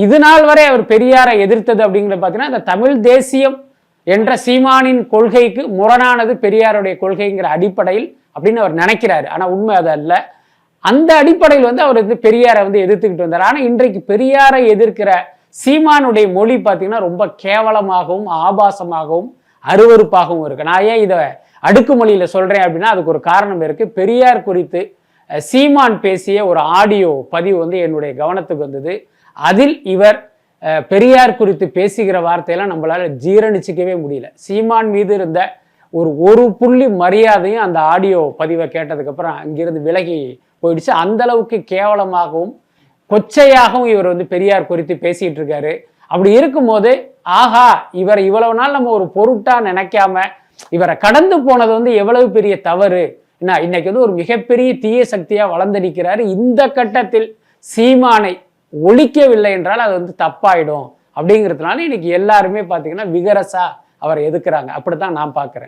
இது நாள் வரை அவர் பெரியாரை எதிர்த்தது அப்படிங்கிறது பார்த்தீங்கன்னா இந்த தமிழ் தேசியம் என்ற சீமானின் கொள்கைக்கு முரணானது பெரியாருடைய கொள்கைங்கிற அடிப்படையில் அப்படின்னு அவர் நினைக்கிறாரு. ஆனால் உண்மை அது அல்ல. அந்த அடிப்படையில் அவர் பெரியாரை எதிர்த்துக்கிட்டு வந்தார். ஆனால் இன்றைக்கு பெரியாரை எதிர்க்கிற சீமானுடைய மொழி பார்த்தீங்கன்னா ரொம்ப கேவலமாகவும் ஆபாசமாகவும் அருவருப்பாகவும் இருக்கு. நான் ஏன் இதை அடுக்குமொழியில் சொல்றேன் அப்படின்னா அதுக்கு ஒரு காரணம் இருக்கு. பெரியார் குறித்து சீமான் பேசிய ஒரு ஆடியோ பதிவு என்னுடைய கவனத்துக்கு வந்தது. அதில் இவர் பெரியார் குறித்து பேசுகிற வார்த்தையெல்லாம் நம்மளால ஜீரணிச்சிக்கவே முடியல. சீமான் மீது இருந்த ஒரு புள்ளி மரியாதையும் அந்த ஆடியோ பதிவை கேட்டதுக்கு அப்புறம் அங்கிருந்து விலகி போயிடுச்சு. அந்த அளவுக்கு கேவலமாகவும் கொச்சையாகவும் இவர் பெரியார் குறித்து பேசிட்டு இருக்காரு. அப்படி இருக்கும்போது ஆஹா இவரை இவ்வளவு நாள் நம்ம ஒரு பொருட்டா நினைக்காம இவரை கடந்து போனது எவ்வளவு பெரிய தவறு. இன்னைக்கு ஒரு மிகப்பெரிய தீய சக்தியா வளர்ந்து நிற்கிறாரு. இந்த கட்டத்தில் சீமானை ஒழிக்கவில்லை என்றால் அது தப்பாயிடும் அப்படிங்கிறதுனால இன்னைக்கு எல்லாருமே பார்த்தீங்கன்னா விகரசா அவரை எதுக்குறாங்க. அப்படித்தான் நான் பார்க்குறேன்.